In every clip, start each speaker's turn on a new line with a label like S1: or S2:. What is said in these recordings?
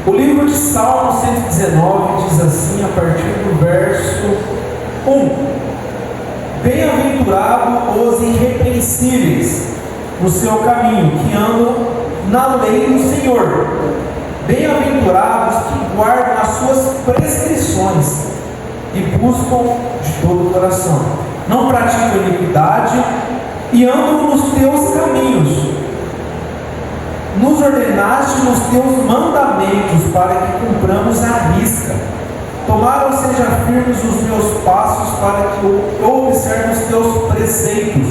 S1: O livro de Salmo 119 diz assim, a partir do verso 1: Bem-aventurados os irrepreensíveis no seu caminho, que andam na lei do Senhor. Bem-aventurados que guardam as suas prescrições e buscam de todo o coração. Não praticam iniquidade e andam nos teus caminhos. Nos ordenaste nos teus mandamentos para que cumpramos a risca. Tomaram seja firmes os meus passos para que eu observe os teus preceitos.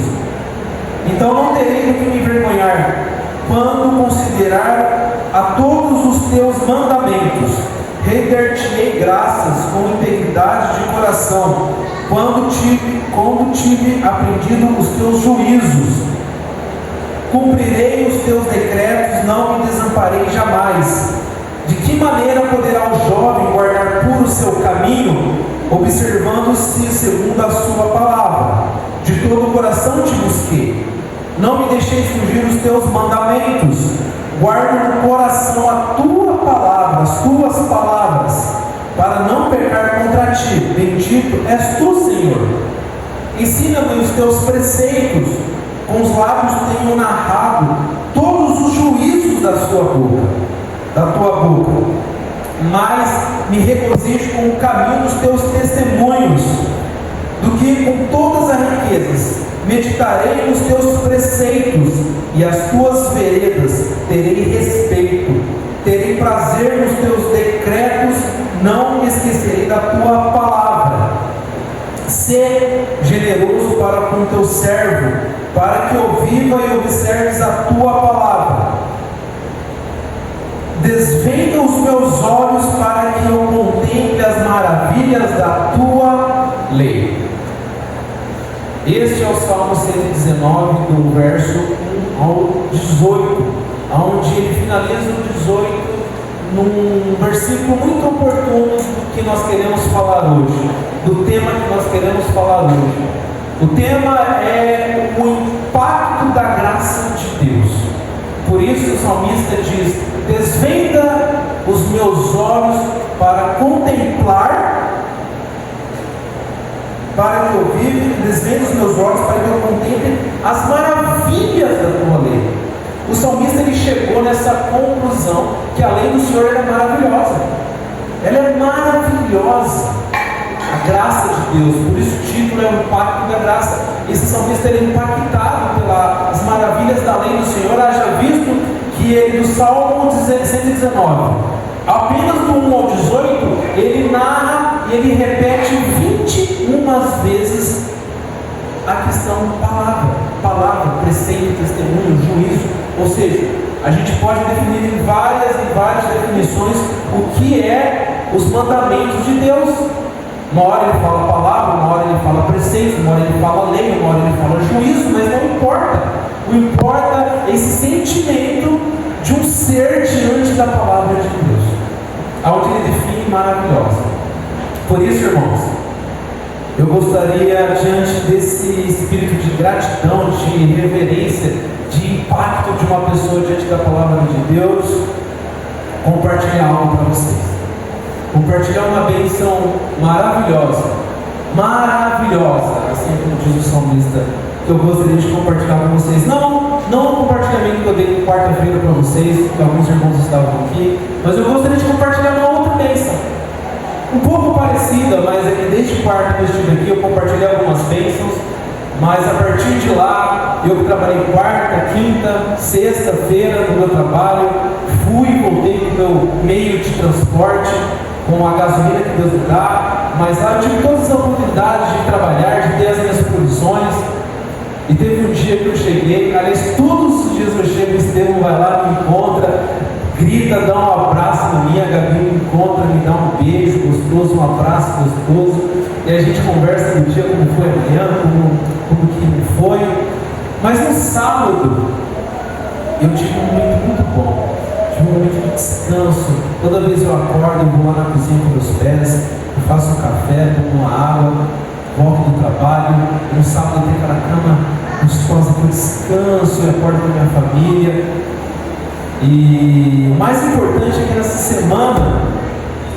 S1: Então não terei do que me envergonhar quando considerar a todos os teus mandamentos. Render-te-ei graças com integridade de coração, quando tive aprendido os teus juízos. Cumprirei os teus decretos, não me desamparei jamais. De que maneira poderá o jovem guardar puro o seu caminho, observando-se segundo a sua palavra? De todo o coração te busquei. Não me deixeis fugir os teus mandamentos. Guardo no coração a tua palavra, as tuas palavras, para não pecar contra ti. Bendito és tu, Senhor. Ensina-me os teus preceitos. Com os lábios tenho narrado todos os juízos da tua boca. Mas me regozijo com o caminho dos teus testemunhos, do que com todas as riquezas. Meditarei nos teus preceitos, e as tuas veredas terei respeito. Terei prazer nos teus decretos, não me esquecerei da tua palavra. Sê generoso para com o teu servo, para que eu viva e observes a tua palavra. Desvenda os meus olhos para que eu contemple as maravilhas da tua lei. Este é o Salmo 119, do verso 1 ao 18, onde ele finaliza o 18 num versículo muito oportuno do que nós queremos falar hoje, do tema que nós queremos falar hoje. O tema é o impacto da graça de Deus. Por isso o salmista diz: desvenda os meus olhos para contemplar, para que eu viva, desvenda os meus olhos para que eu contemple as maravilhas da tua lei. O salmista ele chegou nessa conclusão que a lei do Senhor é maravilhosa. Ela é maravilhosa, a graça de Deus. Por isso o título é o impacto da graça. Esse salmista ele é impactado pelas maravilhas da lei do Senhor. Haja visto que ele, no Salmo 119, apenas do 1 ao 18, ele narra e ele repete 21 vezes a questão palavra, preceito, testemunho, juízo. Ou seja, a gente pode definir em várias definições o que é os mandamentos de Deus. Uma hora ele fala palavra, uma hora ele fala preceito, uma hora ele fala lei, uma hora ele fala juízo, mas não importa. O que importa é esse sentimento de um ser diante da palavra de Deus, aonde ele define maravilhosa. Por isso, irmãos, eu gostaria, diante desse espírito de gratidão, de reverência, de impacto de uma pessoa diante da palavra de Deus, compartilhar algo para vocês. Compartilhar uma bênção maravilhosa, assim como diz o salmista, que eu gostaria de compartilhar com vocês. Não o compartilhamento que eu dei quarta-feira para vocês, que alguns irmãos estavam aqui, mas eu gostaria de compartilhar uma outra bênção, um pouco parecida, mas é que desde quarta que eu estive aqui, eu compartilhei algumas bênçãos, mas a partir de lá, eu trabalhei quarta, quinta, sexta-feira no meu trabalho, fui e voltei para o meu meio de transporte, com a gasolina que Deus me dá, mas lá eu tive todas as oportunidades de trabalhar, de ter as minhas produções. E teve um dia que eu cheguei, aliás, todos os dias eu chego, o Estevão vai lá, me encontra, grita, dá um abraço em mim, a Gabi me encontra, me dá um beijo gostoso, um abraço gostoso, e a gente conversa no dia como foi amanhã, como que foi. Mas no sábado, eu tive um momento muito bom, tive um momento de descanso. Toda vez eu acordo, eu vou lá na cozinha com meus pés, eu faço um café, tomo uma água, volto do trabalho. No sábado eu tenho aquela cama gostosa que eu descanso, eu acordo com a minha família. E mais importante é que nessa semana,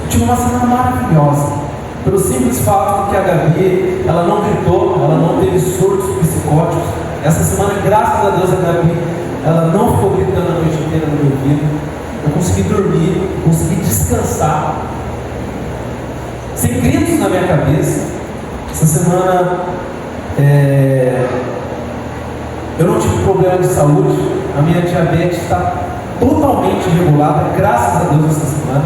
S1: eu tive uma semana maravilhosa. Pelo simples fato de que a Gabi, ela não gritou, ela não teve surtos psicóticos. Essa semana, graças a Deus, a Gabi, ela não ficou gritando a noite inteira no meu ouvido. Eu consegui dormir, consegui descansar, sem gritos na minha cabeça. Essa semana, eu não tive problema de saúde, a minha diabetes está totalmente regulada, graças a Deus, essa semana.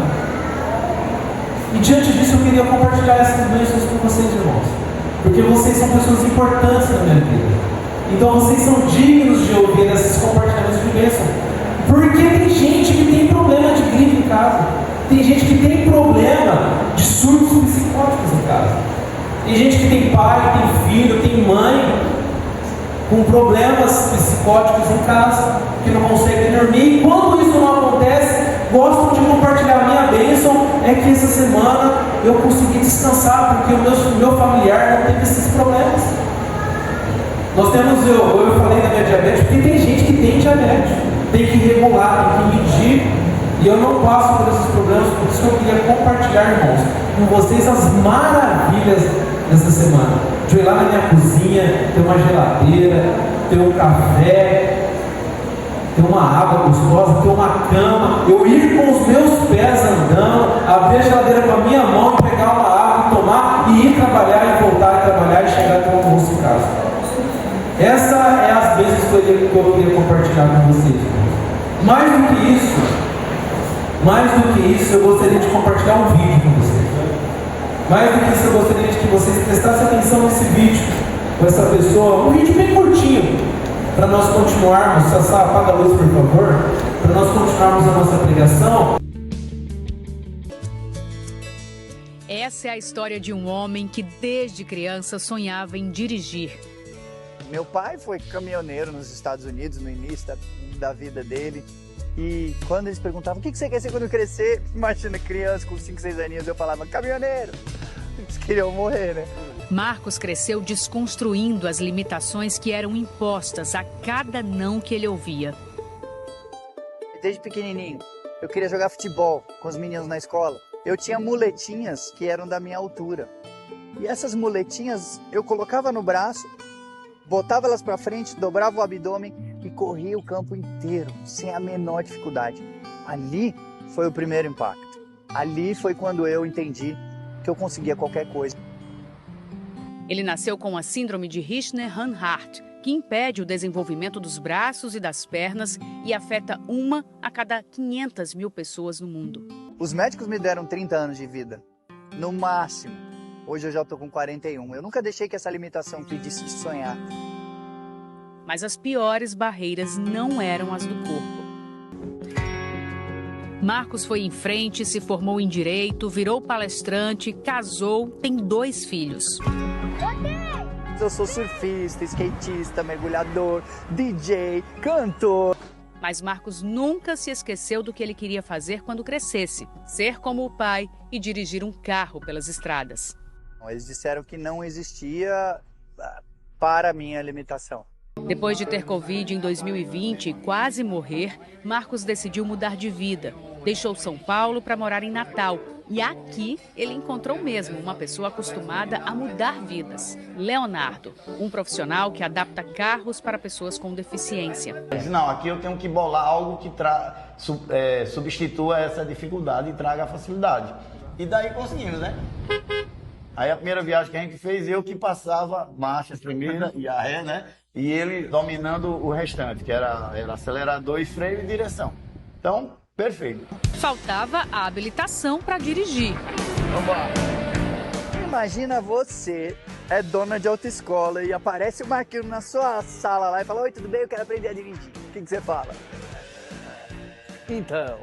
S1: E diante disso eu queria compartilhar essas bênçãos com vocês, irmãos, porque vocês são pessoas importantes na minha vida. Então vocês são dignos de ouvir esses compartilhamentos de bênção. Porque tem gente que tem problema de gripe em casa, tem gente que tem problema de surtos psicóticos em casa, tem gente que tem pai, tem filho, tem mãe com problemas psicóticos em casa, que não conseguem dormir. E quando isso não acontece, gosto de compartilhar a minha bênção, é que essa semana eu consegui descansar, porque o meu familiar não teve esses problemas. Nós temos, eu falei da minha diabetes, porque tem gente que tem diabetes, tem que regular, tem que medir, e eu não passo por esses problemas, por isso que eu queria compartilhar, irmãos, com vocês as maravilhas dessa semana. De ir lá na minha cozinha, ter uma geladeira, ter um café, ter uma água gostosa, ter uma cama, eu ir com os meus pés andando, abrir a geladeira com a minha mão e pegar uma água, tomar e ir trabalhar e voltar a trabalhar e chegar até o almoço em casa. Essa é as bênçãos que eu queria compartilhar com vocês. Mais do que isso, eu gostaria de compartilhar um vídeo com vocês. Mais do que isso, eu gostaria de que vocês prestassem atenção nesse vídeo com essa pessoa, um vídeo bem curtinho, para nós continuarmos. Sassá, apaga a luz, por favor, para nós continuarmos a nossa pregação.
S2: Essa é a história de um homem que desde criança sonhava em dirigir.
S3: Meu pai foi caminhoneiro nos Estados Unidos no início da vida dele. E quando eles perguntavam, o que você quer ser quando crescer? Imagina, criança com 5, 6 aninhos, eu falava, caminhoneiro. Eles queriam morrer, né?
S2: Marcos cresceu desconstruindo as limitações que eram impostas a cada não que ele ouvia.
S3: Desde pequenininho, eu queria jogar futebol com os meninos na escola. Eu tinha muletinhas que eram da minha altura. E essas muletinhas eu colocava no braço, botava elas para frente, dobrava o abdômen e corria o campo inteiro, sem a menor dificuldade. Ali foi o primeiro impacto. Ali foi quando eu entendi que eu conseguia qualquer coisa.
S2: Ele nasceu com a síndrome de Hirschner-Hanhart, que impede o desenvolvimento dos braços e das pernas e afeta 1 a cada 500 mil pessoas no mundo.
S3: Os médicos me deram 30 anos de vida, no máximo. Hoje eu já estou com 41. Eu nunca deixei que essa limitação impedisse de sonhar.
S2: Mas as piores barreiras não eram as do corpo. Marcos foi em frente, se formou em direito, virou palestrante, casou, tem 2 filhos.
S3: Eu sou surfista, skatista, mergulhador, DJ, cantor.
S2: Mas Marcos nunca se esqueceu do que ele queria fazer quando crescesse. Ser como o pai e dirigir um carro pelas estradas.
S3: Eles disseram que não existia para a minha limitação.
S2: Depois de ter Covid em 2020 e quase morrer, Marcos decidiu mudar de vida. Deixou São Paulo para morar em Natal. E aqui ele encontrou mesmo uma pessoa acostumada a mudar vidas. Leonardo, um profissional que adapta carros para pessoas com deficiência.
S4: Não, aqui eu tenho que bolar algo que substitua essa dificuldade e traga a facilidade. E daí conseguimos, né? Aí a primeira viagem que a gente fez, eu que passava marcha primeira e a ré, né? E ele dominando o restante, que era acelerador e freio e direção. Então, perfeito.
S2: Faltava a habilitação para dirigir.
S4: Vamos lá.
S3: Imagina você é dona de autoescola e aparece o Marquinhos na sua sala lá e fala, oi, tudo bem? Eu quero aprender a dirigir. O que você fala? Então,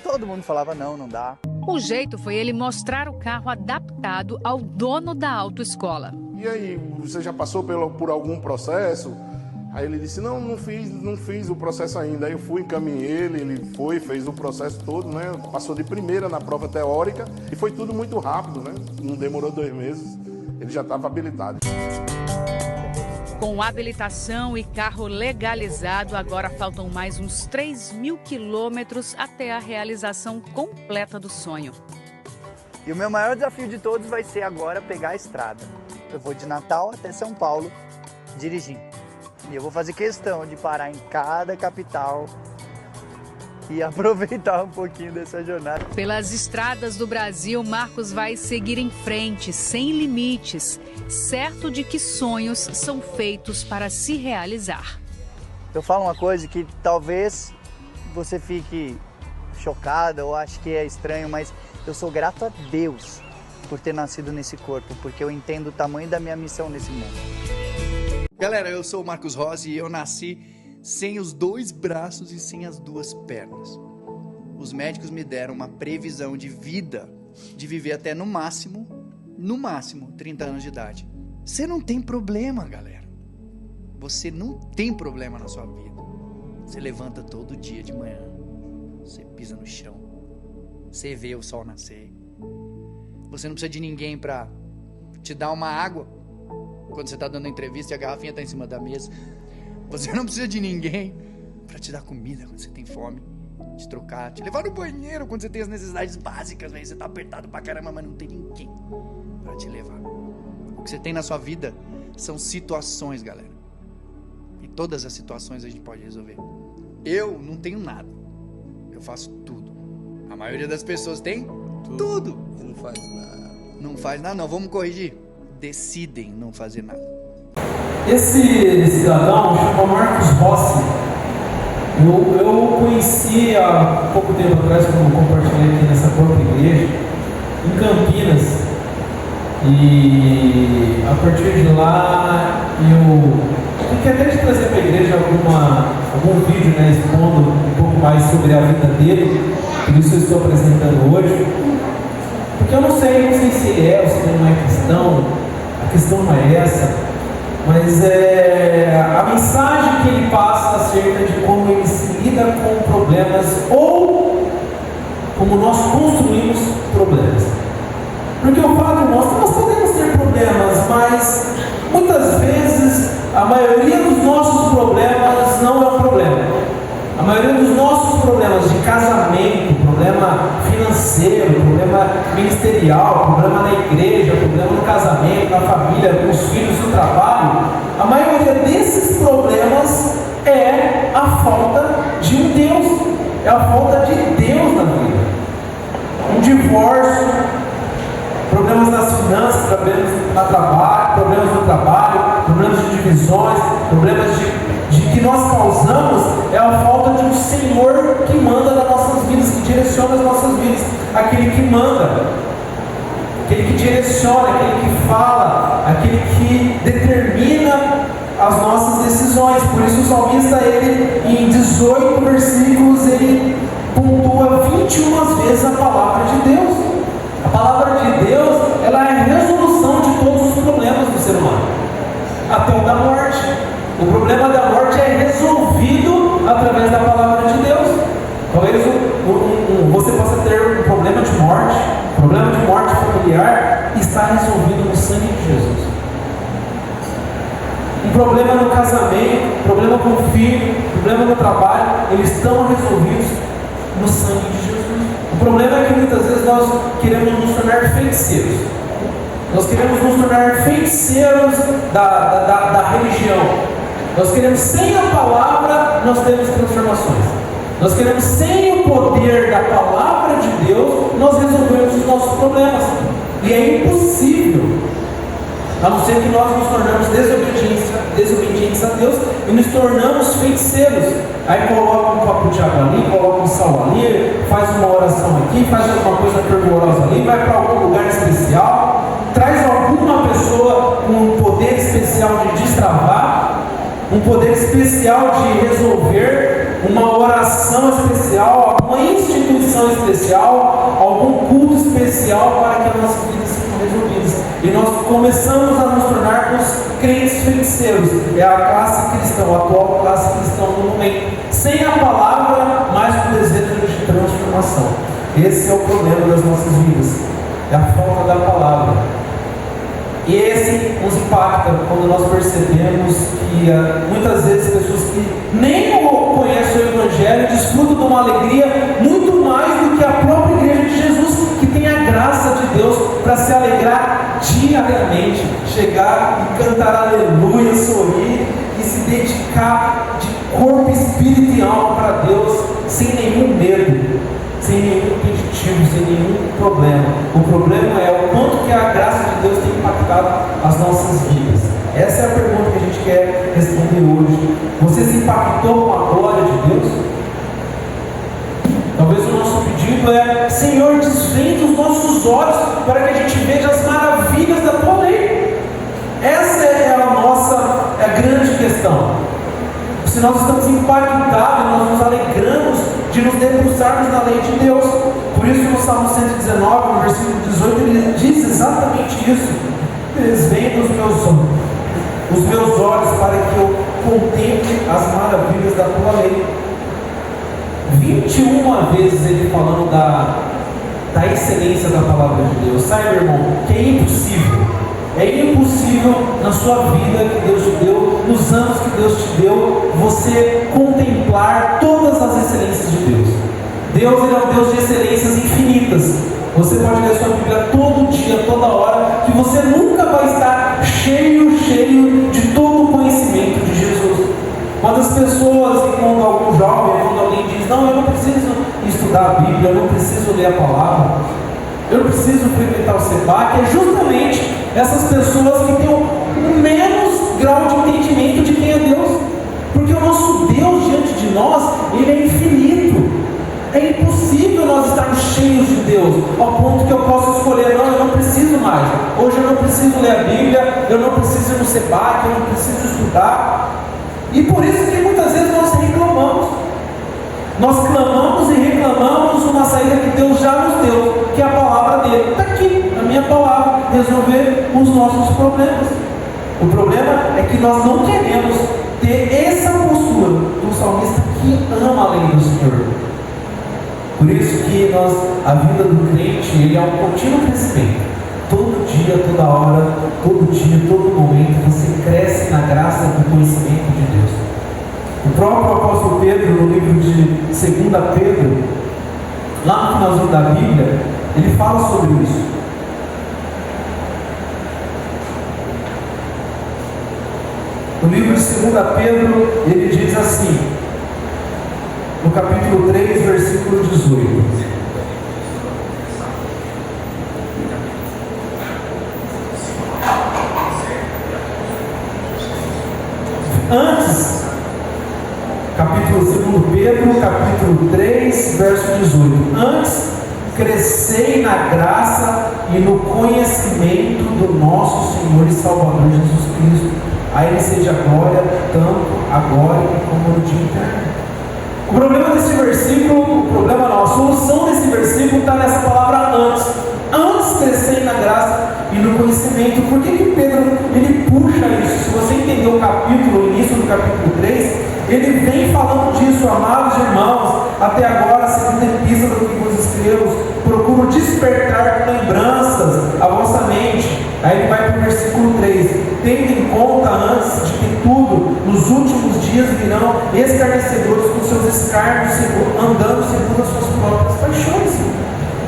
S3: todo mundo falava, não dá.
S2: O jeito foi ele mostrar o carro adaptado ao dono da autoescola.
S5: E aí, você já passou por algum processo? Aí ele disse, não fiz o processo ainda. Aí eu fui, encaminhei ele foi, fez o processo todo, né? Passou de primeira na prova teórica e foi tudo muito rápido, né? Não demorou 2 meses, ele já estava habilitado.
S2: Com habilitação e carro legalizado, agora faltam mais uns 3.000 quilômetros até a realização completa do sonho.
S3: E o meu maior desafio de todos vai ser agora pegar a estrada. Eu vou de Natal até São Paulo dirigindo. E eu vou fazer questão de parar em cada capital e aproveitar um pouquinho dessa jornada.
S2: Pelas estradas do Brasil, Marcos vai seguir em frente, sem limites, certo de que sonhos são feitos para se realizar.
S3: Eu falo uma coisa que talvez você fique chocada ou ache que é estranho, mas eu sou grato a Deus por ter nascido nesse corpo, porque eu entendo o tamanho da minha missão nesse mundo.
S6: Galera, eu sou o Marcos Rossi e eu nasci sem os 2 braços e sem as 2 pernas. Os médicos me deram uma previsão de vida, de viver até no máximo, 30 anos de idade. Você não tem problema, galera. Você não tem problema na sua vida. Você levanta todo dia de manhã, você pisa no chão, você vê o sol nascer. Você não precisa de ninguém para te dar uma água quando você está dando entrevista e a garrafinha está em cima da mesa. Você não precisa de ninguém para te dar comida quando você tem fome, te trocar, te levar no banheiro quando você tem as necessidades básicas, véio. Você tá apertado pra caramba, mas não tem ninguém para te levar. O que você tem na sua vida são situações, galera. E todas as situações a gente pode resolver. Eu não tenho nada. Eu faço tudo. A maioria das pessoas tem tudo.
S7: E não faz nada.
S6: Não faz nada, não. Vamos corrigir. Decidem não fazer nada.
S1: Esse cidadão chama Marcos Rossi. Eu conheci há pouco tempo atrás, quando compartilhei aqui nessa própria igreja, em Campinas. E a partir de lá eu queria até te trazer para a igreja algum vídeo, né, expondo um pouco mais sobre a vida dele. Por isso eu estou apresentando hoje. Porque eu não sei se ele é ou se ele não é cristão. A questão não é essa. Mas a mensagem que ele passa acerca de como ele se lida com problemas ou como nós construímos problemas. Porque eu falo, nós podemos ter problemas, mas muitas vezes a maioria dos nossos problemas não é um problema. A maioria dos nossos problemas de casamento, problema financeiro, problema ministerial, problema na igreja, problema no casamento, na família, com os filhos, no trabalho, a maioria desses problemas é a falta de um Deus, é a falta de Deus na vida. Um divórcio, problemas nas finanças, problemas no trabalho, problemas de divisões, problemas de que nós causamos é a falta de um Senhor que manda nas nossas vidas, que direciona as nossas vidas, aquele que manda, aquele que direciona, aquele que fala, aquele que determina as nossas decisões. Por isso o salmista, ele em 18 versículos, ele pontua 21 vezes a palavra de Deus. A palavra de Deus, ela é a resolução de todos os problemas do ser humano, até o da morte. O problema da morte é resolvido através da palavra de Deus. Talvez você possa ter um problema de morte familiar, está resolvido no sangue de Jesus. Um problema no casamento, problema com o filho, problema no trabalho, eles estão resolvidos no sangue de Jesus. O problema é que muitas vezes nós queremos nos tornar feiticeiros. Nós queremos nos tornar feiticeiros da religião. Nós queremos, sem a palavra, nós temos transformações. Nós queremos, sem o poder da palavra de Deus, nós resolvemos os nossos problemas. E é impossível, a não ser que nós nos tornamos desobedientes a Deus e nos tornamos feiticeiros. Aí coloca um copo de água ali, coloca um sal ali, faz uma oração aqui, faz alguma coisa fervorosa ali, vai para algum lugar especial, traz alguma pessoa com um poder especial de destravar, um poder especial de resolver, uma oração especial, alguma instituição especial, algum culto especial para que as nossas vidas sejam resolvidas. E nós começamos a nos tornarmos crentes feiticeiros. É a classe cristã, a atual classe cristã do momento. Sem a palavra, mas com desejo de transformação. Esse é o problema das nossas vidas. É a falta da palavra. E esse nos impacta quando nós percebemos que muitas vezes pessoas que nem conhecem o Evangelho desfrutam de uma alegria muito mais do que a própria igreja de Jesus, que tem a graça de Deus para se alegrar diariamente, chegar e cantar aleluia, sorrir e se dedicar de corpo, espírito e alma para Deus, sem nenhum medo, sem nenhum impeditivo, sem nenhum problema. O problema é o quanto que a graça de Deus tem impactado as nossas vidas. Essa é a pergunta que a gente quer responder hoje. Você se impactou com a glória de Deus? Talvez o nosso pedido é: Senhor, desvende os nossos olhos para que a gente veja as maravilhas da tua lei. Essa é a grande questão. Se nós estamos impactados, nós nos alegramos de nos debruçarmos na lei de Deus. Por isso, no Salmo 119, no versículo 18, ele diz exatamente isso: desvenda os meus olhos para que eu contemple as maravilhas da tua lei. 21 vezes ele falando da excelência da palavra de Deus. Sabe, meu irmão, que é impossível. É impossível na sua vida que Deus te deu, nos anos que Deus te deu, você contemplar todas as excelências de Deus. Deus, ele é um Deus de excelências infinitas. Você pode ler sua Bíblia todo dia, toda hora, que você nunca vai estar cheio de todo o conhecimento de Jesus. Quando as pessoas, quando algum jovem, quando alguém diz: não, eu não preciso estudar a Bíblia, eu não preciso ler a palavra, eu não preciso frequentar o SEBAC, é justamente essas pessoas que têm o menos grau de entendimento de quem é Deus. Porque o nosso Deus diante de nós, ele é infinito. É impossível nós estarmos cheios de Deus, ao ponto que eu possa escolher: não, eu não preciso mais. Hoje eu não preciso ler a Bíblia, eu não preciso ir no SEBAC, eu não preciso estudar. E por isso que muitas vezes nós reclamamos. Nós clamamos e reclamamos uma saída que Deus já nos deu, que é a palavra dele. Está aqui, a minha palavra, resolver os nossos problemas. O problema é que nós não queremos ter essa postura do salmista que ama a lei do Senhor. Por isso que a vida do crente, ele é um contínuo crescimento. Todo dia, toda hora, todo dia, todo momento, você cresce na graça do conhecimento de Deus. O próprio apóstolo Pedro, no livro de 2 Pedro, lá no finalzinho da Bíblia, ele fala sobre isso. No livro de 2 Pedro, ele diz assim, no capítulo 3, versículo 18: antes, capítulo 2 Pedro, capítulo 3, verso 18: antes crescei na graça e no conhecimento do nosso Senhor e Salvador Jesus Cristo. A Ele seja glória, tanto agora como no dia eterno. O problema desse versículo, a solução desse versículo está nessa palavra antes. Antes crescei na graça e no conhecimento. Por que Pedro ele puxa isso? Se você entender o capítulo, o início do capítulo 3, ele vem falando disso: amados irmãos, até agora, segundo a epístola do que vos escrevo, procuro despertar lembranças à vossa mente. Aí ele vai para o versículo 3: tendo em conta antes de que tudo, nos últimos dias virão escarnecedores com seus escárnios, andando segundo as suas próprias paixões.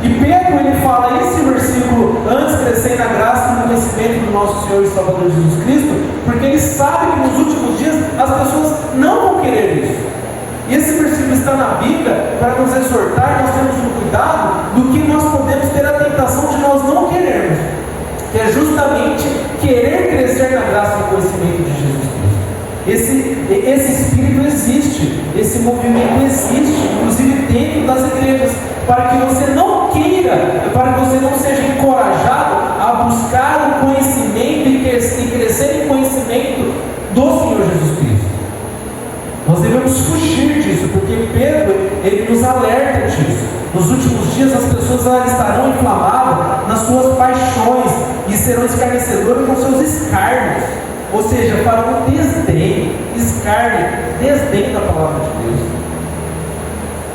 S1: E Pedro, ele fala esse versículo: antes crescei na graça e no conhecimento do nosso Senhor e Salvador Jesus Cristo, porque ele sabe que nos últimos dias as pessoas não vão querer isso. E esse versículo está na Bíblia para nos exortar, nós temos um cuidado do que nós podemos ter a tentação de nós não querermos, que é justamente querer crescer na graça e no conhecimento de Jesus Cristo. Esse espírito existe, esse movimento existe, inclusive dentro das igrejas, para que você não queira, para que você não seja encorajado a buscar o conhecimento e crescer em conhecimento do Senhor Jesus Cristo. Nós devemos fugir disso, porque Pedro, ele nos alerta disso. Nos últimos dias as pessoas estarão inflamadas nas suas paixões e serão escarnecedoras com seus escárnios. Ou seja, para um desdém, desdém da palavra de Deus.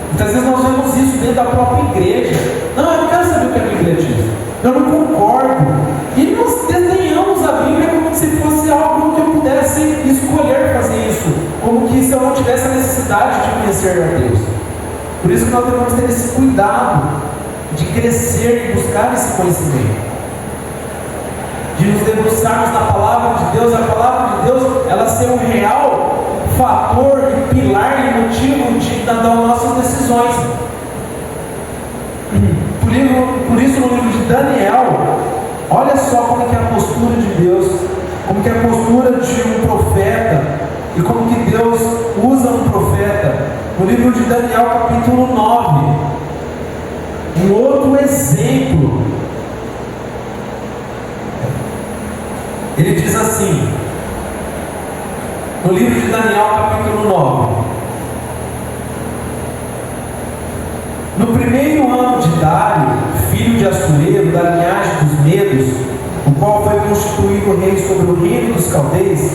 S1: Muitas vezes nós vemos isso dentro da própria igreja. Não, eu não quero saber o que a Bíblia diz. Eu não concordo. E nós desdenhamos se fosse algo que eu pudesse escolher fazer isso, como que se eu não tivesse a necessidade de conhecer a Deus. Por isso que nós devemos ter esse cuidado de crescer e buscar esse conhecimento, de nos debruçarmos na palavra de Deus. A palavra de Deus, ela ser um real fator e pilar e motivo das nossas decisões. Por isso no livro de Daniel, olha só como que é a postura de Deus, como que é a postura de um profeta, e como que Deus usa um profeta. No livro de Daniel, capítulo 9, um outro exemplo. Ele diz assim, no livro de Daniel, capítulo 9: no primeiro ano de Dário, filho de Assuero, da linhagem dos Medos, o qual foi constituído rei sobre o reino dos caldeus,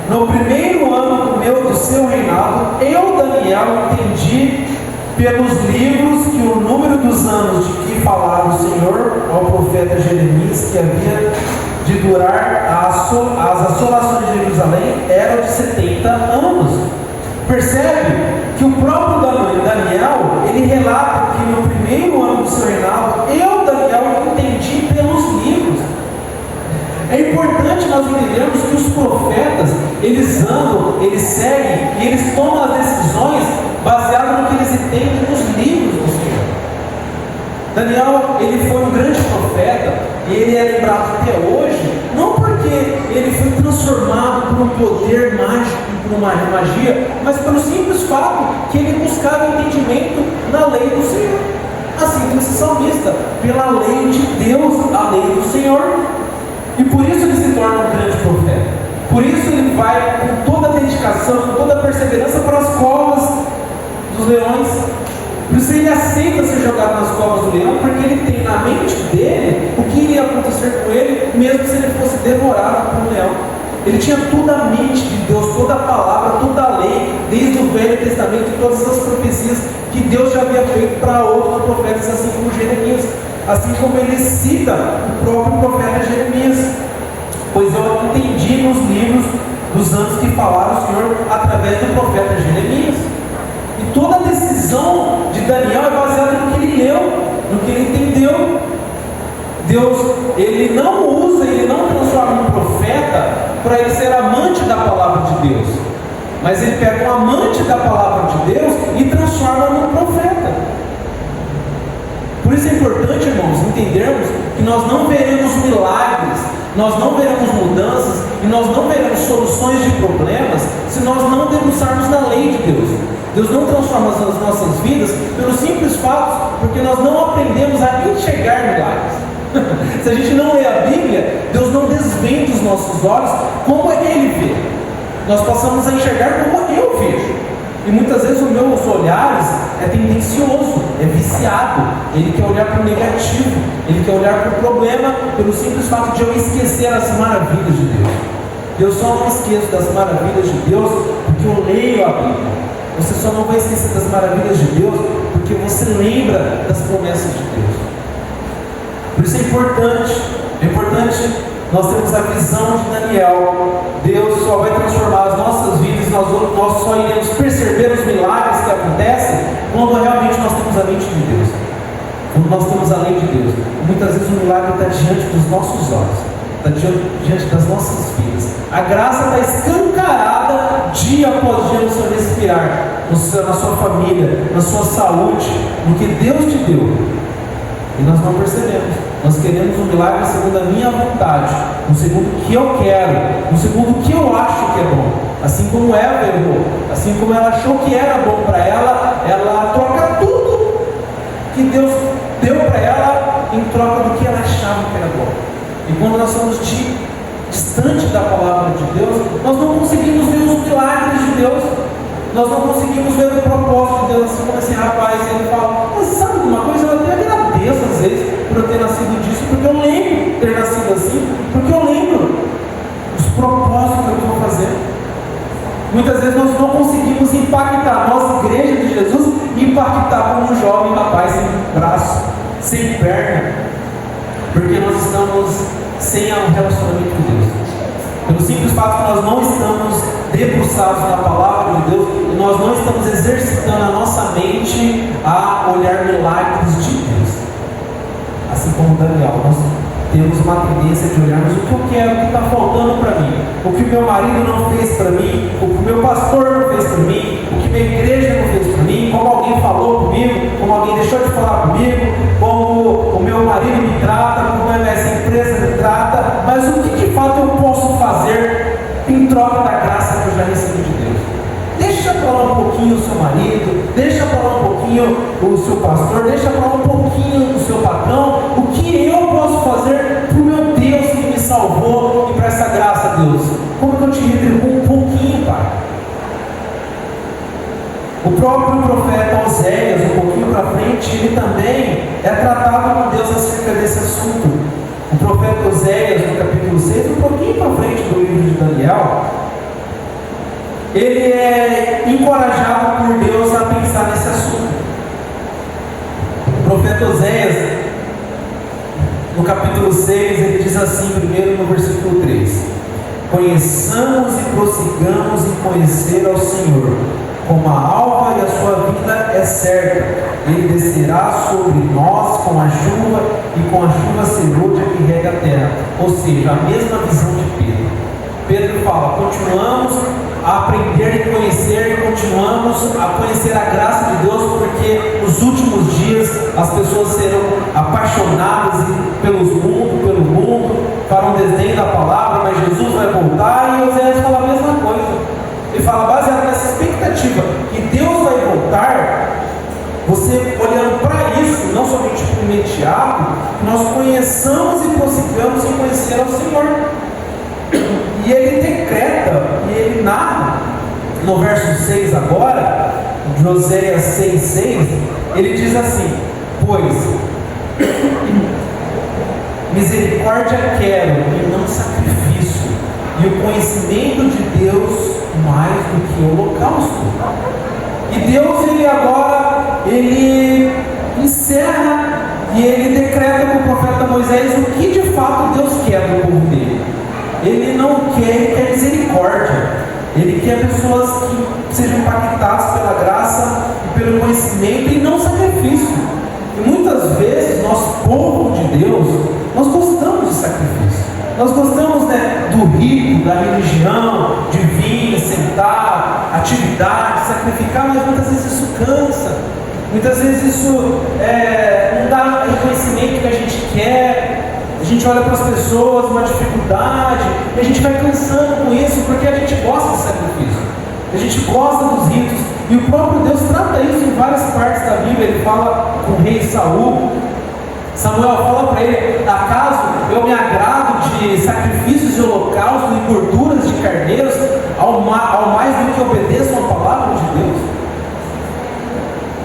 S1: no primeiro ano do seu reinado, eu, Daniel, entendi pelos livros que o número dos anos de que falara o Senhor ao profeta Jeremias, que havia de durar as assolações de Jerusalém, eram de 70 anos. Percebe que o próprio Daniel, ele relata que no primeiro ano do seu reinado, eu, Daniel, entendi pelos livros. É importante nós entendermos que os profetas, eles andam, eles seguem e eles tomam as decisões baseadas no que eles entendem nos livros do Senhor. Daniel, ele foi um grande profeta e ele é lembrado até hoje, não porque ele foi transformado por um poder mágico, por uma magia, mas pelo simples fato que ele buscava entendimento na lei do Senhor. Assim como esse salmista, pela lei de Deus, a lei do Senhor. E por isso ele se torna um grande profeta. Por isso ele vai com toda a dedicação, com toda a perseverança para as covas dos leões. Por isso ele aceita ser jogado nas covas do leão, porque ele tem na mente dele o que iria acontecer com ele, mesmo se ele fosse devorado por um leão. Ele tinha toda a mente de Deus, toda a palavra, toda a lei, desde o Velho Testamento e todas as profecias que Deus já havia feito para outros profetas, assim como Jeremias. Assim como ele cita o próprio profeta Jeremias: pois eu entendi nos livros dos anos que falaram o Senhor através do profeta Jeremias. E toda a decisão de Daniel é baseada no que ele leu, no que ele entendeu. Deus, ele não usa, ele não transforma um profeta para ele ser amante da palavra de Deus, mas ele pega um amante da palavra de Deus e transforma num profeta. Por isso é importante, irmãos, entendermos que nós não veremos milagres, nós não veremos mudanças e nós não veremos soluções de problemas se nós não debruçarmos na lei de Deus. Deus não transforma as nossas vidas pelo simples fato, porque nós não aprendemos a enxergar milagres. Se a gente não lê a Bíblia, Deus não desvenda os nossos olhos como Ele vê. Nós passamos a enxergar como eu vejo. E muitas vezes os meus olhares é tendencioso, é viciado. Ele quer olhar para o negativo, ele quer olhar para o problema, pelo simples fato de eu esquecer as maravilhas de Deus. Eu só não esqueço das maravilhas de Deus porque eu leio a Bíblia. Você só não vai esquecer das maravilhas de Deus porque você lembra das promessas de Deus. Por isso é importante nós termos a visão de Daniel. Deus só vai transformar as nossas vidas, nós só iremos perceber os milagres que acontecem quando realmente nós temos a mente de Deus, quando nós temos a lei de Deus. Muitas vezes o milagre está diante dos nossos olhos, está diante das nossas vidas. A graça está escancarada dia após dia no seu respirar, na sua família, na sua saúde, no que Deus te deu. E nós não percebemos. Nós queremos um milagre segundo a minha vontade, no segundo o que eu quero, no segundo o que eu acho que é bom. Assim como Eva errou, assim como ela achou que era bom para ela, ela troca tudo que Deus deu para ela em troca do que ela achava que era bom. E quando nós somos distante da palavra de Deus, nós não conseguimos ver os milagres de Deus, nós não conseguimos ver o propósito de Deus. Assim como esse rapaz, ele fala: mas sabe de uma coisa, eu até agradeço às vezes por eu ter nascido disso, porque eu lembro ter nascido assim, porque eu lembro os propósitos que eu estou fazendo. Muitas vezes nós não conseguimos impactar a nossa igreja de Jesus, impactar como um jovem rapaz sem braço, sem perna, porque nós estamos sem um relacionamento com Deus. Pelo simples fato que nós não estamos debruçados na palavra de Deus, e nós não estamos exercitando a nossa mente a olhar milagres de Deus. Assim como Daniel, nós temos uma tendência de olharmos o que eu quero, o que está faltando para mim, o que meu marido não fez para mim, o que meu pastor não fez para mim, o que minha igreja não fez para mim, como alguém falou comigo, como alguém deixou de falar comigo, como o meu marido me trata, como essa empresa me trata, mas o que de fato eu posso fazer em troca da graça que eu já recebi de Deus? Deixa para lá um pouquinho o seu marido, deixa para lá um pouquinho o seu pastor, deixa para lá um pouquinho o seu patrão. O que eu posso fazer para o meu Deus que me salvou e para essa graça, Deus? Como que eu te retribuo um pouquinho, Pai? O próprio profeta Oséias, um pouquinho para frente, ele também é tratado com Deus acerca desse assunto. O profeta Oséias, no capítulo 6, um pouquinho para frente do livro de Daniel, ele é encorajado por Deus a pensar nesse assunto. O profeta Oséias, no capítulo 6, ele diz assim, primeiro no versículo 3: conheçamos e prossigamos em conhecer ao Senhor, como a alva e a sua vida é certa, ele descerá sobre nós com a chuva e com a chuva serôdia que rega a terra. Ou seja, a mesma visão de Pedro. Pedro fala, continuamos a aprender e conhecer, e continuamos a conhecer a graça de Deus, porque nos últimos dias as pessoas serão apaixonadas pelo mundo, para um desdém da palavra, mas Jesus vai voltar, e Oséias fala a mesma coisa. Ele fala, baseado nessa expectativa que Deus vai voltar, você olhando para isso, não somente para o imediato, nós conheçamos e prossigamos em conhecer ao Senhor. E ele decreta, e ele narra, no verso 6 agora, de Oséias 6,6, ele diz assim, pois misericórdia quero e não sacrifício, e o conhecimento de Deus mais do que o holocausto. E Deus, ele agora, ele encerra e ele decreta com o profeta Moisés o que de fato Deus quer do povo dele. Ele não quer, ele quer misericórdia. Ele quer pessoas que sejam impactadas pela graça e pelo conhecimento e não sacrifício. E muitas vezes, nós, povo de Deus, nós gostamos de sacrifício. Nós gostamos, do rito, da religião, de vir, sentar, atividade, sacrificar, mas muitas vezes isso cansa. Muitas vezes isso não dá o conhecimento que a gente quer. A gente olha para as pessoas, uma dificuldade, e a gente vai cansando com isso, porque a gente gosta de sacrifício, a gente gosta dos ritos, e o próprio Deus trata isso em várias partes da Bíblia. Ele fala com o rei Saul. Samuel fala para ele, acaso eu me agrado de sacrifícios de holocausto e gorduras de carneiros, ao mais do que obedeço a palavra de Deus?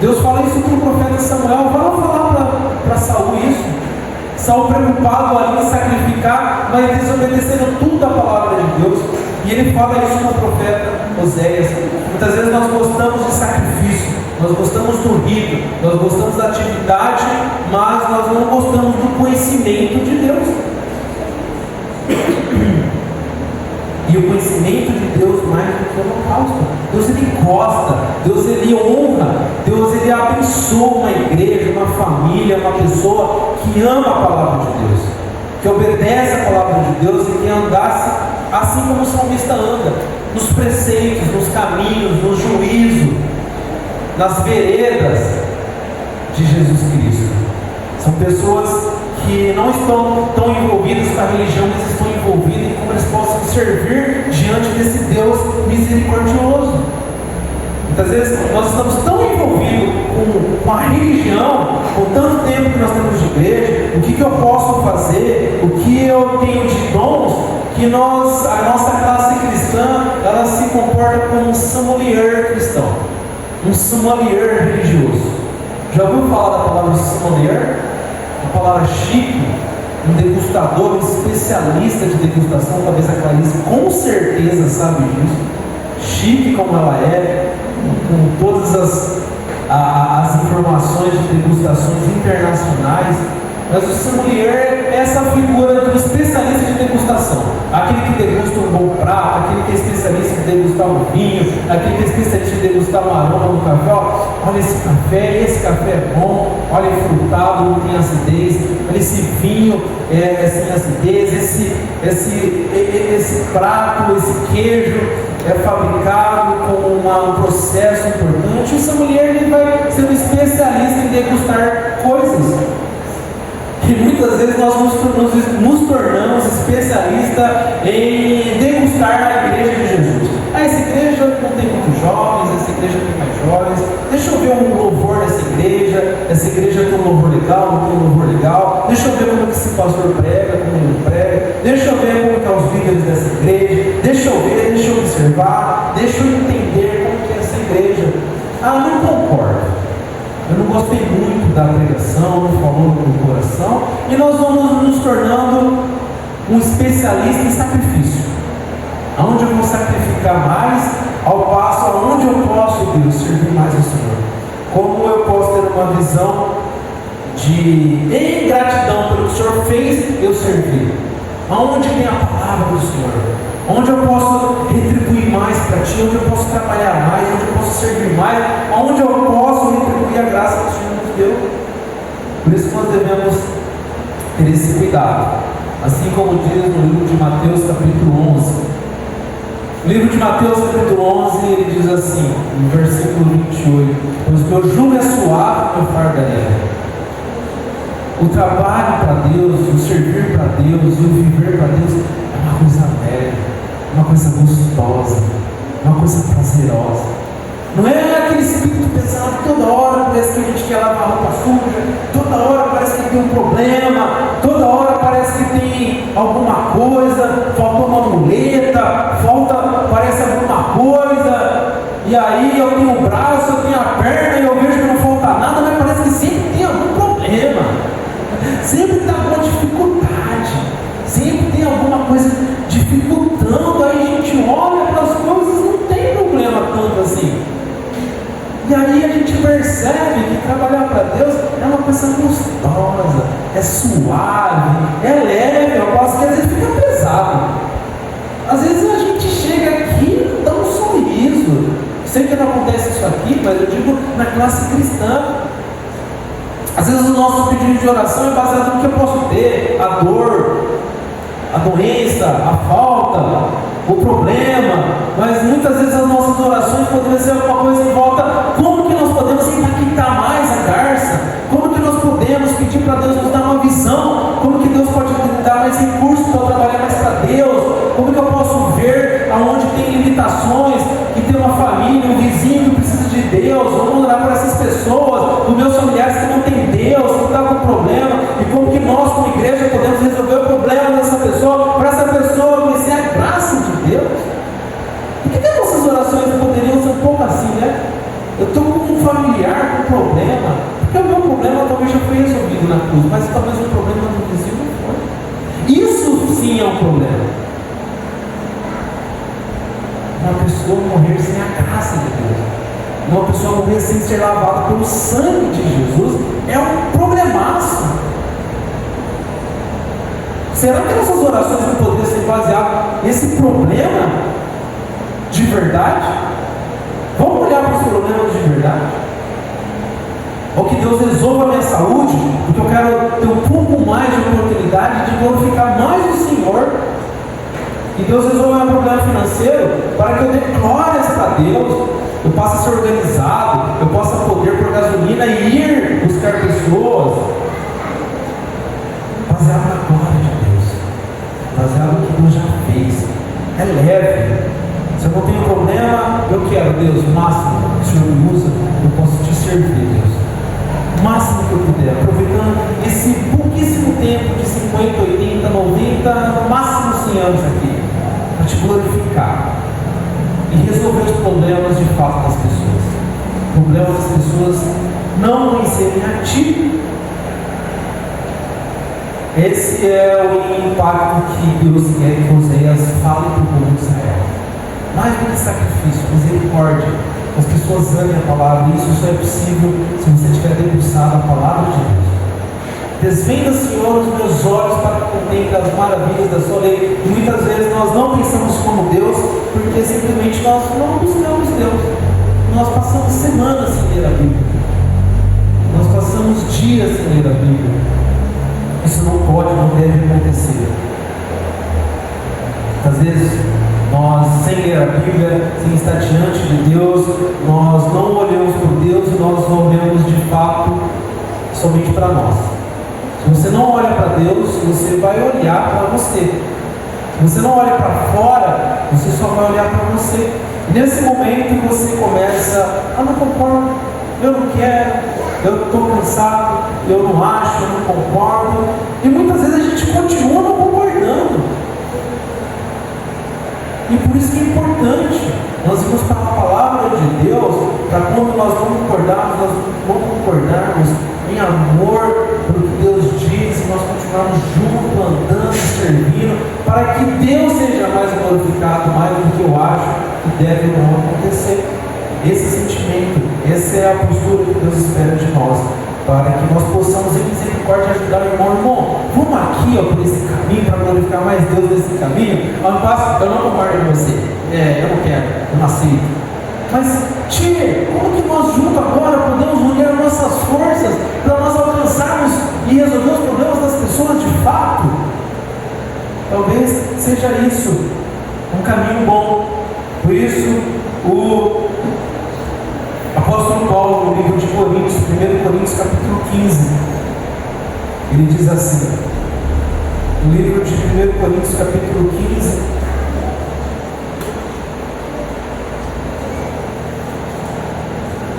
S1: Deus fala isso para o profeta Samuel. Vai falar para Saul isso. Saul preocupado ali em sacrificar, mas desobedecendo tudo a palavra de Deus. E ele fala isso com o profeta Oséias. Muitas vezes nós gostamos de sacrifício, nós gostamos do rito, nós gostamos da atividade, mas nós não gostamos do conhecimento de Deus. E o conhecimento de Deus mais do que o holocausto. Deus, ele gosta, Deus, ele honra, Deus, ele abençoa uma igreja, uma família, uma pessoa que ama a palavra de Deus, que obedece a palavra de Deus e que andasse assim como o salmista anda, nos preceitos, nos caminhos, no juízo, nas veredas de Jesus Cristo. São pessoas que não estão tão envolvidas com a religião, mas estão envolvidas em como eles possam servir diante desse Deus misericordioso. Muitas vezes nós estamos tão envolvidos com a religião, com tanto tempo que nós temos de igreja, o que eu posso fazer, o que eu tenho de dons, que a nossa classe cristã, ela se comporta como um sommelier cristão, um sommelier religioso. Já ouviu falar da palavra sommelier? Uma palavra chique, um degustador, um especialista de degustação. Talvez a Clarice com certeza sabe disso. Chique como ela é, com todas as informações de degustações internacionais. Mas o sommelier é essa figura do especialista de degustação. Aquele que degusta um bom prato, aquele que é especialista em degustar um vinho, aquele que é especialista em degustar um aroma no café. Olha esse café é bom, olha, é frutado, não tem acidez, olha, esse vinho é sem acidez, esse prato, esse queijo é fabricado com um processo importante. O sommelier ele vai ser um especialista em degustar coisas. E muitas vezes nós nos tornamos especialistas em degustar na igreja de Jesus. Essa igreja não tem muitos jovens, essa igreja tem mais jovens. Deixa eu ver um louvor dessa igreja. Essa igreja tem um louvor legal, não tem um louvor legal. Deixa eu ver como que esse pastor prega, como ele não prega. Deixa eu ver como que é os líderes dessa igreja. Deixa eu ver, deixa eu observar. Deixa eu entender como que é essa igreja. Não concordo. Eu não gostei muito da pregação, não falou no meu coração, e nós vamos nos tornando um especialista em sacrifício. Aonde eu vou sacrificar mais, ao passo aonde eu posso, Deus, servir mais ao Senhor. Como eu posso ter uma visão de ingratidão pelo que o Senhor fez, eu servir. Aonde tem a palavra do Senhor? Onde eu posso retribuir mais para Ti? Onde eu posso trabalhar mais? Onde eu posso servir mais? Onde eu posso retribuir a graça que o Senhor nos deu? Por isso nós devemos ter esse cuidado. Assim como diz no livro de Mateus capítulo 11. No livro de Mateus capítulo 11 ele diz assim, no versículo 28: pois o meu jugo é suave, meu fardo é leve. O trabalho para Deus, o servir para Deus e o viver para Deus é uma coisa leve, uma coisa gostosa, uma coisa prazerosa. Não é aquele espírito pesado, toda hora parece que a gente quer lavar a roupa suja, toda hora parece que tem um problema, toda hora parece que tem alguma coisa, faltou uma muleta, parece alguma coisa, e aí eu tenho o braço, eu tenho a perna, e eu vejo que não falta nada, mas parece que sempre tem algum problema. Sempre está com dificuldade, sempre tem alguma coisa dificultando, aí a gente olha para as coisas, não tem problema tanto assim. E aí a gente percebe que trabalhar para Deus é uma coisa gostosa, é suave, é leve, eu posso que às vezes fica pesado. Às vezes a gente chega aqui e dá um sorriso. Sei que não acontece isso aqui, mas eu digo na classe cristã. Às vezes o nosso pedido de oração é baseado no que eu posso ter, a dor, a doença, a falta, o problema, mas muitas vezes as nossas orações poderiam ser alguma coisa em volta, como que nós podemos impactar mais a garça, como que nós podemos pedir para Deus nos dar uma visão, como que Deus pode dar mais recursos para eu trabalhar mais para Deus, como que eu posso ver aonde tem limitações, que tem uma família, um vizinho que precisa de Deus, vamos orar para essas pessoas, os meus familiares que não tem Deus, que está com problema, e como que nós como igreja podemos resolver o problema dessa pessoa, para essa pessoa conhecer a graça de Deus. Por que as nossas orações poderiam ser um pouco assim, né? Eu estou com um familiar com problema, porque o meu problema talvez já foi resolvido na cruz, mas talvez o problema do vizinho não foi. Isso sim é um problema. Uma pessoa morrer sem a graça de Deus, uma pessoa morrer sem ser lavada pelo sangue de Jesus, é um problemaço. Será que nossas orações não poderiam ser baseadas nesse problema de verdade? Vamos olhar para os problemas de verdade? Ou que Deus resolva a minha saúde, porque eu quero ter um pouco mais de oportunidade de glorificar mais o Senhor. Que Deus resolva o meu problema financeiro para que eu dê glórias para Deus, eu possa ser organizado, eu possa poder por gasolina e ir buscar pessoas, baseado na glória de Deus, baseado no que Deus já fez. É leve. Se eu não tenho problema, eu quero, Deus, o máximo que o Senhor me usa, eu posso te servir, Deus. O máximo que eu puder, aproveitando esse pouquíssimo tempo de 50, 80, 90, no máximo 100 anos aqui, para te glorificar e resolver os problemas de fato das pessoas. Problemas das pessoas não conhecerem a Ti. Esse é o impacto que Deus quer que Oséias fale para o povo de Israel. Mais do que sacrifício, misericórdia. As pessoas amem a palavra, e isso só é possível se você tiver debruçado a palavra de Deus. Desvenda, Senhor, os meus olhos para que contemple as maravilhas da sua lei. E muitas vezes nós não pensamos como Deus, porque simplesmente nós não buscamos Deus. Nós passamos semanas sem ler a Bíblia. Nós passamos dias sem ler a Bíblia. Isso não pode, não deve acontecer. Às vezes, nós, sem ler a Bíblia, sem estar diante de Deus, nós não olhamos por Deus e nós não olhamos de fato somente para nós. Se você não olha para Deus, você vai olhar para você. Se você não olha para fora, você só vai olhar para você. E nesse momento você começa a não concordo, eu não quero, eu estou cansado, eu não acho, eu não concordo. E muitas vezes a gente continua não concordando. E por isso que é importante nós irmos para a palavra de Deus, para quando nós vamos concordarmos em amor pelo que Deus diz, e nós continuarmos juntos, andando, servindo, para que Deus seja mais glorificado, mais do que eu acho que deve ou não acontecer. Esse sentimento, essa é a postura que Deus espera de nós, para que nós possamos em misericórdia ajudar o irmão. Vamos aqui por esse caminho para glorificar mais Deus nesse caminho. Eu não concordo com você, eu não quero, eu não aceito. Mas, tia, como que nós juntos agora podemos unir as nossas forças para nós alcançarmos e resolver os problemas das pessoas de fato? Talvez seja isso um caminho bom. Por isso, o apóstolo Paulo, no livro de Coríntios, 1 Coríntios capítulo 15, ele diz assim, no livro de 1 Coríntios capítulo 15,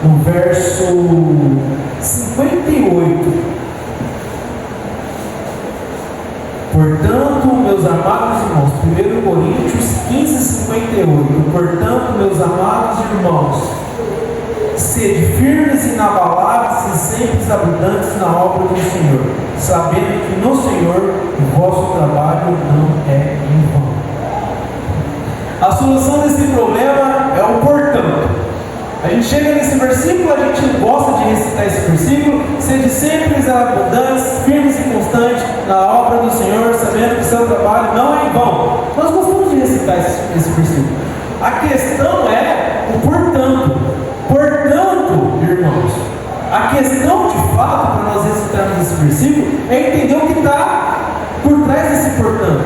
S1: no verso 58, portanto, meus amados irmãos, 1 Coríntios 15, 58, portanto, meus amados irmãos, sede firmes e inabaláveis e sempre habitantes na obra do Senhor, sabendo que no Senhor o vosso trabalho não é em vão. A solução desse problema é o portanto. A gente chega nesse versículo, a gente gosta de recitar esse versículo, sede sempre abundantes, firmes e constantes na obra do Senhor, sabendo que o seu trabalho não é em vão. Nós gostamos de recitar esse versículo. A questão é o portanto. Portanto, irmãos, a questão de fato para nós recitarmos esse versículo é entender o que está por trás desse portanto.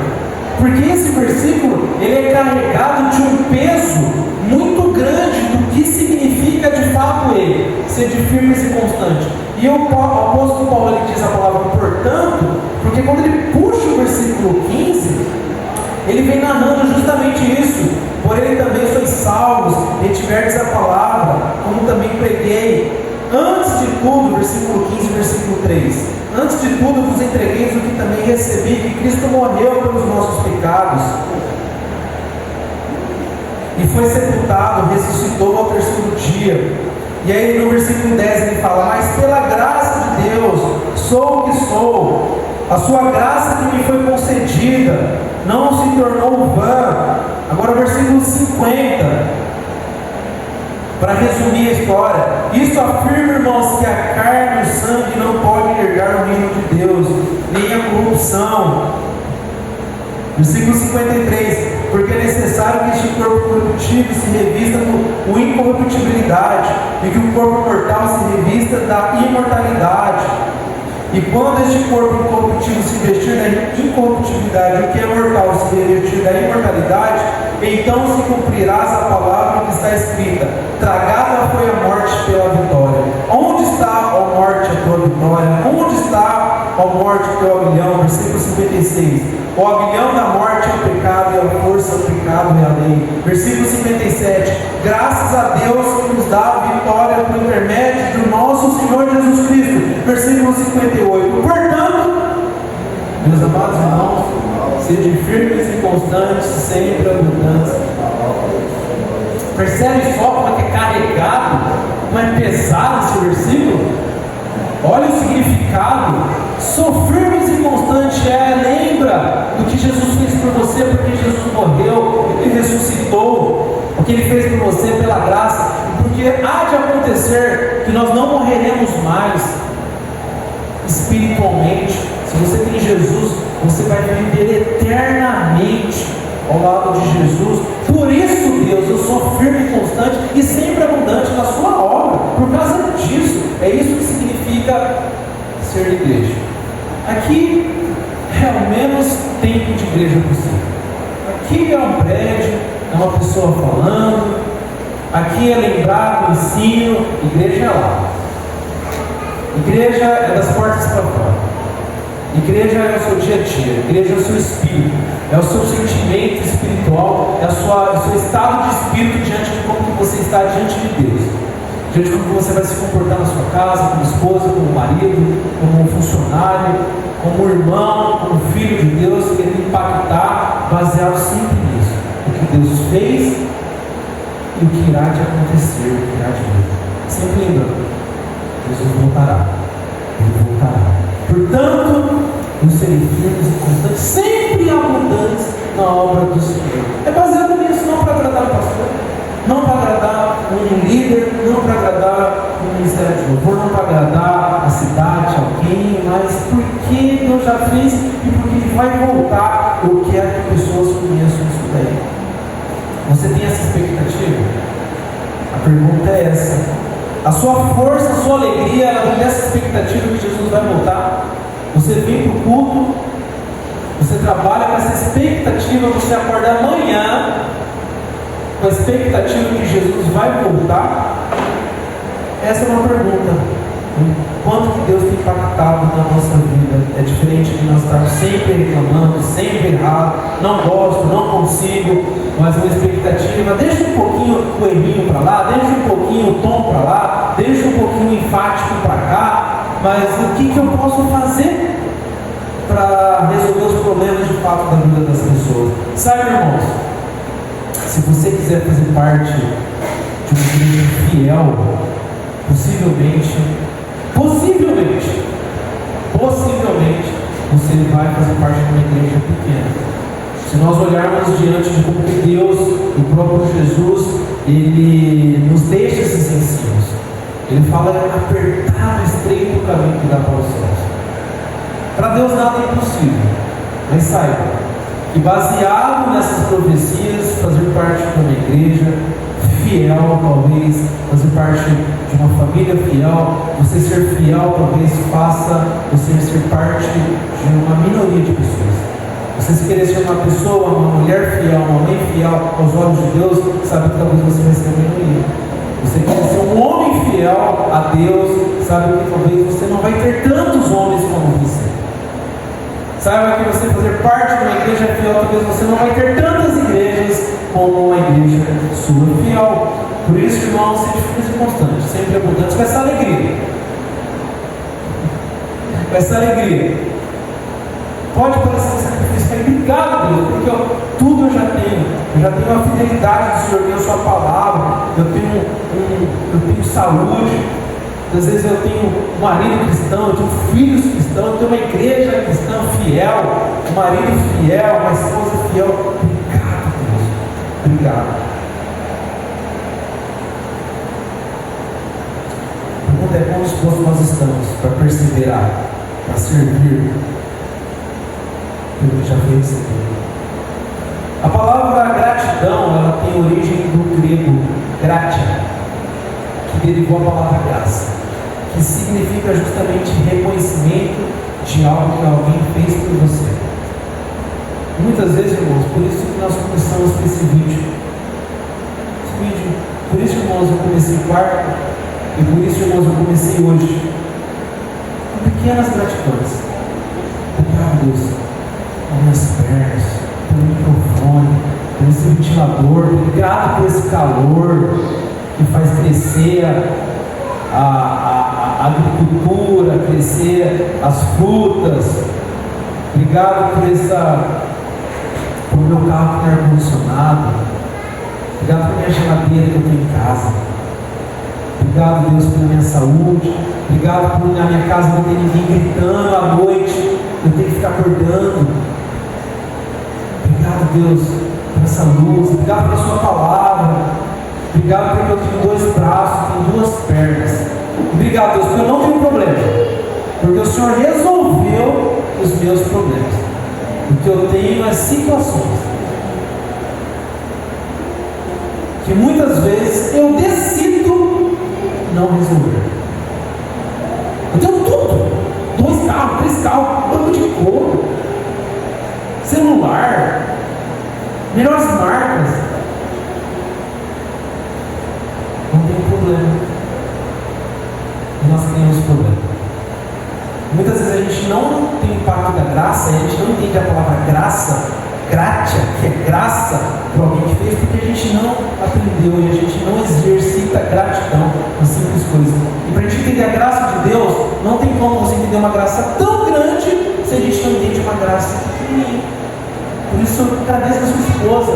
S1: Porque esse versículo ele é carregado de um peso muito grande do que significa de fato ele, ser de firmes e constante. E o apóstolo Paulo ele diz a palavra portanto, porque quando ele puxa o versículo 15, ele vem narrando justamente isso. Por ele também sois salvos, e tiverdes a palavra, como também preguei. Antes de tudo, versículo 15, versículo 3. Antes de tudo vos entreguei o que também recebi, que Cristo morreu pelos nossos pecados, e foi sepultado, ressuscitou ao terceiro dia. E aí no versículo 10 ele fala, mas pela graça de Deus, sou o que sou. A sua graça que me foi concedida não se tornou vã. Agora o versículo 50, para resumir a história. Isso afirma, irmãos, que a carne e o sangue não podem herdar o reino de Deus, nem a corrupção. Versículo 53, porque é necessário que este corpo corruptível se revista com incorruptibilidade, e que o corpo mortal se revista da imortalidade. E quando este corpo incorruptível se vestir da incorruptibilidade, o que é mortal se revestir da imortalidade, então se cumprirás a palavra que está escrita: tragada foi a morte pela vitória. Onde está, ó morte, a tua vitória? Onde está, ó morte, o teu aguilhão? Versículo 56. O aguilhão da morte é o pecado, e a força do pecado é a lei. Versículo 57. Graças a Deus que nos dá a vitória por intermédio do nosso Senhor Jesus Cristo. Versículo 58. Portanto, meus amados irmãos, sejam firmes e constantes, sempre abundantes. Percebe só como é que é carregado, como é pesado esse versículo? Olha o significado. Sou firmes e constante, lembra do que Jesus fez por você, porque Jesus morreu, Ele ressuscitou, o que Ele fez por você pela graça, porque há de acontecer que nós não morreremos mais. espiritualmente. Se você tem Jesus, você vai viver eternamente ao lado de Jesus. Por isso, Deus, eu sou firme e constante e sempre abundante na sua obra. Por causa disso, é isso que significa ser igreja. Aqui é o menos tempo de igreja possível. Aqui é um prédio, é uma pessoa falando. Aqui é lembrar do ensino. Igreja é lá. Igreja é das portas para fora. Igreja é o seu dia a dia. Igreja é o seu espírito. É o seu sentimento espiritual. É o seu estado de espírito diante de como que você está diante de Deus. Diante de como você vai se comportar na sua casa, como esposa, como marido, como funcionário, como irmão, como filho de Deus, querendo impactar, baseado sempre nisso. O que Deus fez e o que irá de acontecer, o que irá de vir. Sempre lembrando, Jesus voltará. Ele voltará. Portanto, nos serem firmes e constantes, sempre abundantes na obra do Senhor. É baseado nisso, não para agradar o pastor, não para agradar um líder, não para agradar um ministério de louvor, não para agradar a cidade, alguém, mas porque Deus já fez e porque Ele vai voltar. Eu quero que pessoas conheçam isso daí. Você tem essa expectativa? A pergunta é essa. A sua força, a sua alegria, ela vem dessa expectativa que Jesus vai voltar. Você vem para o culto, você trabalha com essa expectativa, você acorda amanhã com a expectativa que Jesus vai voltar. Essa é uma pergunta. O quanto que Deus tem impactado na nossa vida? É diferente de nós estarmos sempre reclamando, sempre errado, não gosto, não consigo, mas uma expectativa, deixa um pouquinho o errinho para lá, deixa um pouquinho o tom para lá, deixa um pouquinho o enfático para cá, mas o que eu posso fazer para resolver os problemas de fato da vida das pessoas? Sabe, irmãos, se você quiser fazer parte de uma igreja fiel, possivelmente, você vai fazer parte de uma igreja pequena. Se nós olharmos diante de como Deus, o próprio Jesus, Ele nos deixa esses ensinos. Ele fala apertado, estreito o caminho que dá para os céus. Para Deus nada é impossível. Mas saiba que baseado nessas profecias, fazer parte de uma igreja fiel, talvez fazer parte de uma família fiel, você ser fiel talvez faça você ser parte de uma minoria de pessoas. Você se querer ser uma pessoa, uma mulher fiel, uma mãe fiel aos olhos de Deus, sabe que talvez você vai ser uma minoria. Você quer ser um homem fiel a Deus, sabe que talvez você não vai ter tantos homens como você. Saiba que você fazer parte de uma igreja fiel, talvez você não vai ter tantas igrejas como uma igreja sua fiel. Por isso, irmãos, sempre firmes e constantes, sempre abundantes, com essa alegria. Com essa alegria. Pode parecer um sacrifício, mas obrigado, Deus, porque tudo eu já tenho. Eu já tenho a fidelidade do Senhor, eu tenho a sua palavra, eu tenho saúde. Às vezes eu tenho um marido cristão, eu tenho filhos cristãos, eu tenho uma igreja cristã fiel, um marido fiel, uma esposa fiel. Obrigado, Deus. Obrigado. A pergunta é quão dispostos nós estamos para perseverar, para servir pelo que já foi recebido. A palavra gratidão, ela tem origem do grego gratia, que derivou a palavra graça, que significa justamente reconhecimento de algo que alguém fez por você. E muitas vezes, irmãos, por isso que nós começamos com esse vídeo. Por isso, irmãos, eu comecei quarto, e por isso, irmãos, eu comecei hoje. Com pequenas gratidões. Obrigado, Deus, pelas minhas pernas, pelo microfone, por esse ventilador. Obrigado por esse calor que faz crescer a agricultura, crescer as frutas. Obrigado por meu carro que tem ar-condicionado. Obrigado pela minha geladeira que eu tenho em casa. Obrigado, Deus, pela minha saúde. Obrigado por na minha casa não ter ninguém gritando à noite, eu tenho que ficar acordando. Obrigado, Deus, por essa luz. Obrigado pela sua palavra. Obrigado porque eu tenho 2 braços, tenho 2 pernas. Obrigado, Deus, porque eu não tenho problema. Porque o Senhor O que eu tenho é situações que muitas vezes eu decido não resolver. Eu tenho tudo: 2 carros, 3 carros, banco de couro, celular, melhores marcas. Não tem problema. Nós temos problema. Muitas vezes a gente não tem impacto da graça, a gente não entende a palavra graça, gratia, que é graça para alguém que fez, porque a gente não aprendeu e a gente não exercita gratidão nas simples coisas. E para a gente entender a graça de Deus, não tem como você entender uma graça tão grande se a gente não entende uma graça pequenininha. Por isso, agradeça a sua esposa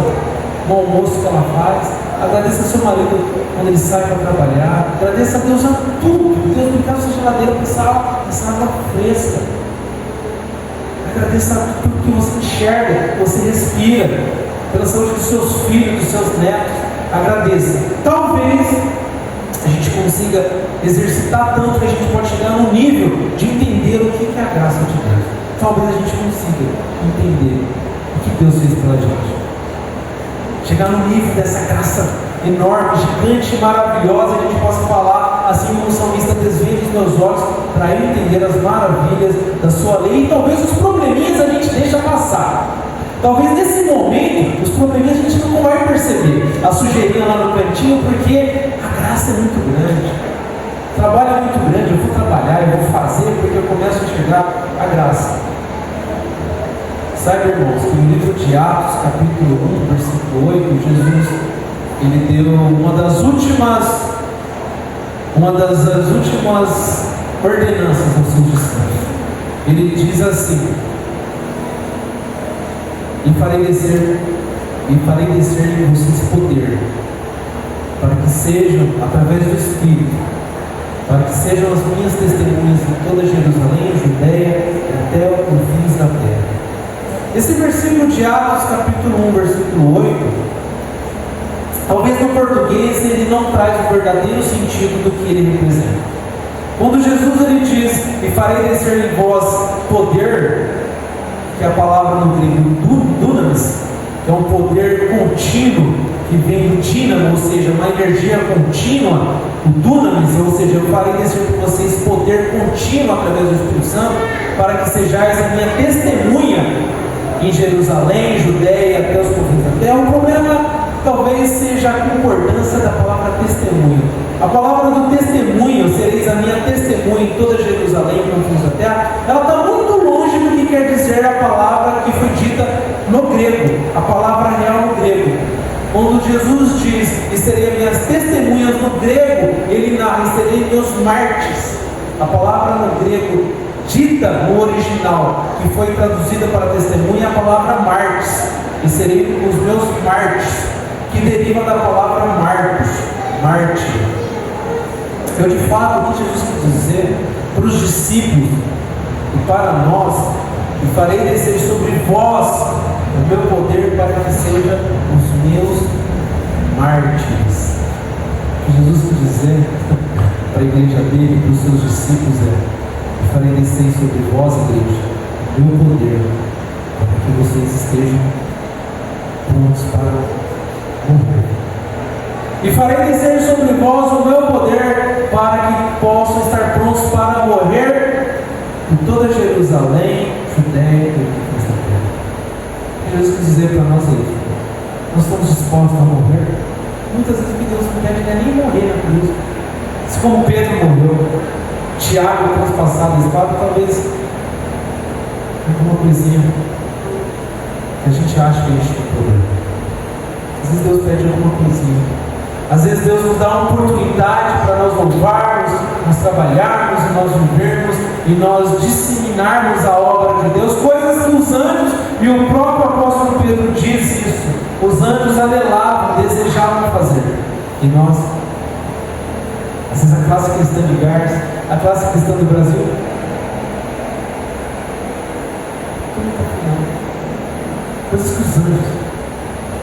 S1: no almoço que ela faz, agradeça ao seu marido quando ele sai para trabalhar, agradeça a Deus a tudo. Deus, obrigado pela sua geladeira, por essa água fresca. Agradeça a tudo que você enxerga, que você respira, pela saúde dos seus filhos, dos seus netos. Agradeça. Talvez a gente consiga exercitar tanto que a gente pode chegar num nível de entender o que é a graça de Deus. Talvez a gente consiga entender o que Deus fez pela gente. Chegar no nível dessa graça enorme, gigante, maravilhosa, a gente possa falar assim como o salmista: desvia os meus olhos para eu entender as maravilhas da sua lei. E talvez os probleminhas a gente deixa passar. Talvez nesse momento os probleminhas a gente não vai perceber, a sujeirinha lá no cantinho, porque a graça é muito grande, o trabalho é muito grande. Eu vou trabalhar, eu vou fazer, porque eu começo a enxergar a graça. Saiba, irmãos, que no livro de Atos, capítulo 1, versículo 8, Jesus, ele deu uma das últimas ordenanças aos seus discípulos. Ele diz assim: e farei descer em vocês poder, para que sejam, através do Espírito, para que sejam as minhas testemunhas em toda Jerusalém, Judeia e até os fins da terra. Esse versículo de Atos, capítulo 1, versículo 8, talvez no português ele não traz o verdadeiro sentido do que ele representa. Quando Jesus ele diz: e farei descer em vós poder, que é a palavra no grego dunamis, que é um poder contínuo, que vem do dínamo, ou seja, uma energia contínua. O dunamis, ou seja, eu farei descer por vocês poder contínuo através do Espírito Santo, para que sejais a minha testemunha em Jerusalém, Judeia, até os confins da terra. O problema talvez seja a concordância da palavra testemunho. A palavra do testemunho, sereis a minha testemunha em toda Jerusalém, confins da terra, ela está muito longe do que quer dizer a palavra que foi dita no grego, a palavra real no grego. Quando Jesus diz: e serei minhas testemunhas, no grego ele narra: e serei meus mártires. A palavra no grego dita no original, que foi traduzida para testemunha, a palavra mártires, e serei os meus mártires, que deriva da palavra marcos, mártir. Eu de fato, o que Jesus quis dizer para os discípulos e para nós: e farei descer sobre vós o meu poder, para que sejam os meus mártires. O que Jesus quis dizer para a igreja dele, para os seus discípulos, é: farei descer sobre vós, igreja, o meu poder, para que vocês estejam prontos para morrer. E farei descer sobre vós o meu poder, para que possam estar prontos para morrer em toda Jerusalém, Judeia e confins da terra. Jesus quis dizer para nós isso. Nós estamos dispostos a morrer. Muitas vezes que Deus não quer nem morrer na cruz. Se como Pedro morreu, Tiago transpassado a espada, talvez alguma coisinha que a gente acha que a gente tem problema. Às vezes Deus pede alguma coisinha. Às vezes Deus nos dá uma oportunidade para nós louvarmos, nós trabalharmos, nós vivermos e nós disseminarmos a obra de Deus, coisas que os anjos, e o próprio apóstolo Pedro disse isso, os anjos anelavam, desejavam fazer. E nós, às vezes a classe cristã de Gars, a classe cristã do Brasil, coisas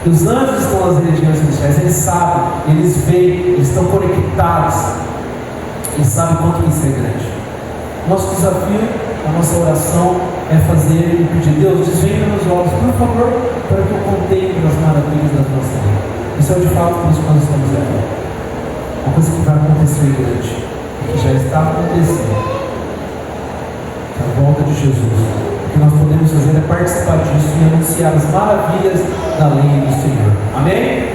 S1: que os anjos estão nas religiões celestiais, eles sabem, eles veem, eles estão conectados, eles sabem quanto isso é grande. Nosso desafio, a nossa oração é fazer e pedir: Deus, desvenda meus olhos, por favor, para que eu contemple as maravilhas da tua lei. Isso é de fato por isso que nós estamos aqui. Uma coisa que vai acontecer grande, que já está acontecendo. A volta de Jesus. O que nós podemos fazer é participar disso e anunciar as maravilhas da lei do Senhor. Amém?